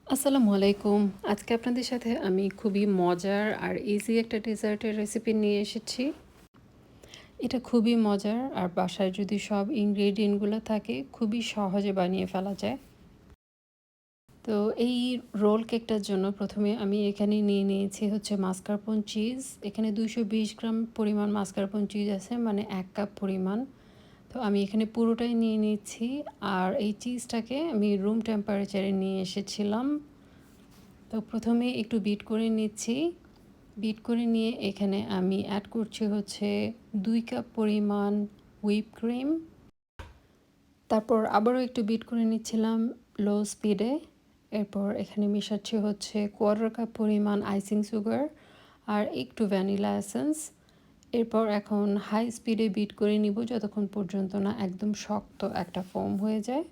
আসসালামু আলাইকুম। আজকে আপনাদের সাথে আমি খুবই মজার আর ইজি একটা ডেজার্টের রেসিপি নিয়ে এসেছি। এটা খুবই মজার আর বাসায় যদি সব ইনগ্রেডিয়েন্টগুলো থাকে খুবই সহজে বানিয়ে ফেলা যায়। তো এই রোল কেকটার জন্য প্রথমে আমি এখানে নিয়ে নিয়েছি হচ্ছে মাসকারপোনে চিজ। এখানে 220 গ্রাম পরিমাণ মাসকারপোনে চিজ আছে, মানে 1 কাপ পরিমাণ। তো আমি এখানে পুরোটাই নিয়ে নিচ্ছি। আর এই চিজটাকে আমি রুম টেম্পারেচারে নিয়ে এসেছিলাম। তো প্রথমে একটু বিট করে নিচ্ছি। বিট করে নিয়ে এখানে আমি অ্যাড করছি হচ্ছে 2 কাপ পরিমাণ হুইপ ক্রিম। তারপর আবারও একটু বিট করে নিচ্ছিলাম লো স্পিডে। এরপর এখানে মেশাচ্ছি হচ্ছে 1/4 কাপ পরিমাণ আইসিং সুগার আর একটু ভ্যানিলা এসেন্স। এরপর এখন হাই স্পিডে বিট করে নিব যতক্ষণ পর্যন্ত না একদম শক্ত একটা ফোম হয়ে যায়।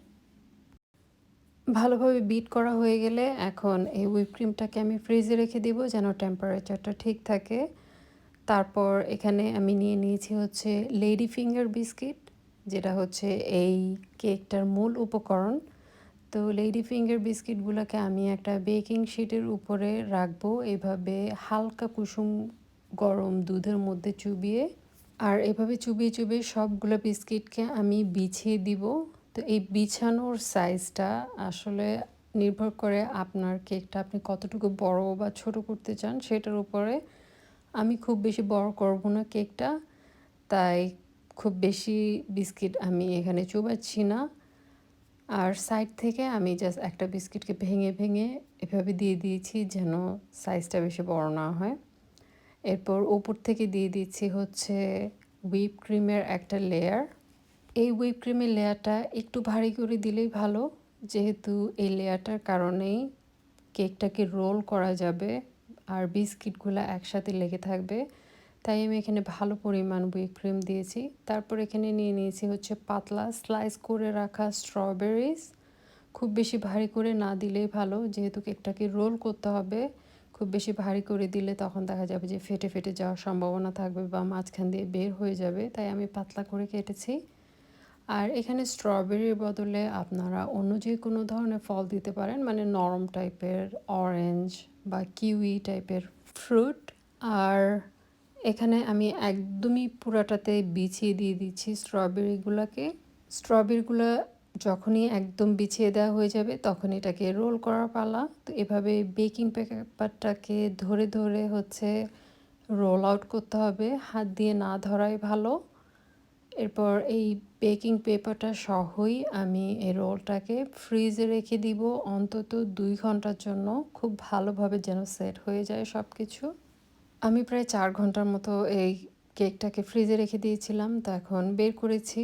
ভালোভাবে বিট করা হয়ে গেলে এখন এই হুইপ ক্রিমটাকে আমি ফ্রিজে রেখে দিব যেন টেম্পারেচারটা ঠিক থাকে। তারপর এখানে আমি নিয়ে নিয়েছি হচ্ছে লেডি ফিঙ্গার বিস্কিট, যেটা হচ্ছে এই কেকটার মূল উপকরণ। তো লেডি ফিঙ্গার বিস্কিটগুলোকে আমি একটা বেকিং শিটের উপরে রাখবো এভাবে হালকা কুসুম গরম দুধের মধ্যে চুবিয়ে। আর এভাবে চুবিয়ে চুবিয়ে সবগুলো বিস্কিটকে আমি বিছিয়ে দিব। তো এই বিছানোর সাইজটা আসলে নির্ভর করে আপনার কেকটা আপনি কতটুকু বড় বা ছোট করতে চান সেটার উপরে। আমি খুব বেশি বড় করব না কেকটা, তাই খুব বেশি বিস্কিট আমি এখানে চুবাচ্ছি না। আর সাইড থেকে আমি জাস্ট একটা বিস্কিটকে ভেঙে ভেঙে এভাবে দিয়ে দিয়েছি যেন সাইজটা বেশি বড় না হয়। এরপর ওপর থেকে দিয়ে দিচ্ছি হচ্ছে হুইপ ক্রিমের একটা লেয়ার। এই হুইপ ক্রিমের লেয়ারটা একটু ভারী করে দিলেই ভালো, যেহেতু এই লেয়ারটার কারণেই কেকটাকে রোল করা যাবে আর বিস্কিটগুলো একসাথে লেগে থাকবে। তাই আমি এখানে ভালো পরিমাণ হুইপ ক্রিম দিয়েছি। তারপর এখানে নিয়ে নিয়েছি হচ্ছে পাতলা স্লাইস করে রাখা স্ট্রবেরিজ। খুব বেশি ভারী করে না দিলেই ভালো, যেহেতু কেকটাকে রোল করতে হবে। খুব বেশি ভারী করে দিলে তখন দেখা যাবে যে ফেটে ফেটে যাওয়ার সম্ভাবনা থাকবে বা মাঝখান দিয়ে বের হয়ে যাবে, তাই আমি পাতলা করে কেটেছি। আর এখানে স্ট্রবেরির বদলে আপনারা অন্য যে কোনো ধরনের ফল দিতে পারেন, মানে নরম টাইপের অরেঞ্জ বা কিউই টাইপের ফ্রুট। আর এখানে আমি একদমই পুরাটাতে বিছিয়ে দিয়ে দিচ্ছি স্ট্রবেরিগুলোকে। স্ট্রবেরিগুলো যখনই একদম বিছিয়ে দেওয়া হয়ে যাবে তখন এটাকে রোল করার পালা। তো এভাবে বেকিং পেপারটাকে ধরে ধরে হচ্ছে রোল আউট করতে হবে, হাত দিয়ে না ধরাই ভালো। এরপর এই বেকিং পেপারটা সহই আমি এই রোলটাকে ফ্রিজে রেখে দিব অন্তত 2 ঘন্টার জন্য, খুব ভালোভাবে যেন সেট হয়ে যায় সব কিছু। আমি প্রায় 4 ঘন্টার মতো এই কেকটাকে ফ্রিজে রেখে দিয়েছিলাম। তো এখন বের করেছি,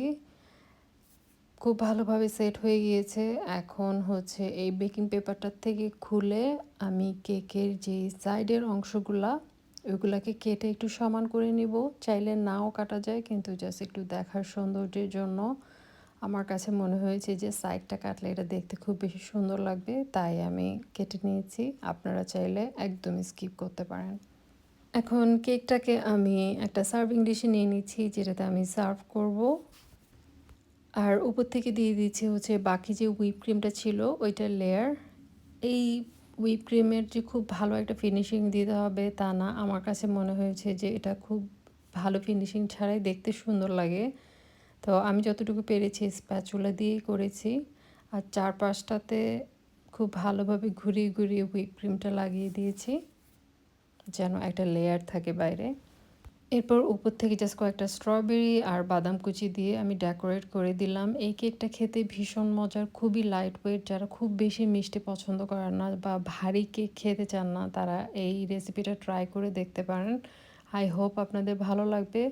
খুব ভালোভাবে সেট হয়ে গিয়েছে। এখন হচ্ছে এই বেকিং পেপারটার থেকে খুলে আমি কেকের যে সাইডের অংশগুলা ওইগুলাকে কেটে একটু সমান করে নিব। চাইলে নাও কাটা যায়, কিন্তু জাস্ট একটু দেখার সৌন্দর্যের জন্য আমার কাছে মনে হয়েছে যে সাইডটা কাটলে এটা দেখতে খুব বেশি সুন্দর লাগবে, তাই আমি কেটে নিয়েছি। আপনারা চাইলে একদমই স্কিপ করতে পারেন। এখন কেকটাকে আমি একটা সার্ভিং ডিশে নিয়ে নিচ্ছি, যেটাতে আমি সার্ভ করব। আর উপর থেকে দিয়ে দিচ্ছি হচ্ছে বাকি যে হুইপ ক্রিমটা ছিল ওইটার লেয়ার। এই হুইপ ক্রিমের যে খুব ভালো একটা ফিনিশিং দিতে হবে তা না, আমার কাছে মনে হয়েছে যে এটা খুব ভালো ফিনিশিং ছাড়াই দেখতে সুন্দর লাগে। তো আমি যতটুকু পেরেছি স্প্যাচুলা দিয়েই করেছি। আর চারপাশটাতে খুব ভালোভাবে ঘুরিয়ে ঘুরিয়ে হুইপ ক্রিমটা লাগিয়ে দিয়েছি যেন একটা লেয়ার থাকে বাইরে। এরপর উপর থেকে জাস্ট কয়েকটা স্ট্রবেরি আর বাদাম কুচি দিয়ে আমি ডেকোরেট করে দিলাম। এই কেকটা খেতে ভীষণ মজার, খুবই লাইট ওয়েট। যারা খুব বেশি মিষ্টি পছন্দ করেন না বা ভারী কেক খেতে চান না, তারা এই রেসিপিটা ট্রাই করে দেখতে পারেন। আই হোপ আপনাদের ভালো লাগবে।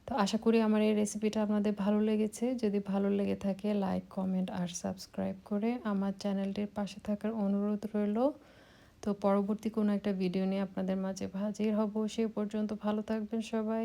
তো আশা করি আমার এই রেসিপিটা আপনাদের ভালো লেগেছে। যদি ভালো লেগে থাকে লাইক, কমেন্ট আর সাবস্ক্রাইব করে আমার চ্যানেলটির পাশে থাকার অনুরোধ রইল। তো পরবর্তী কোনো একটা ভিডিও নিয়ে আপনাদের মাঝে হাজির হব। সে পর্যন্ত ভালো থাকবেন সবাই।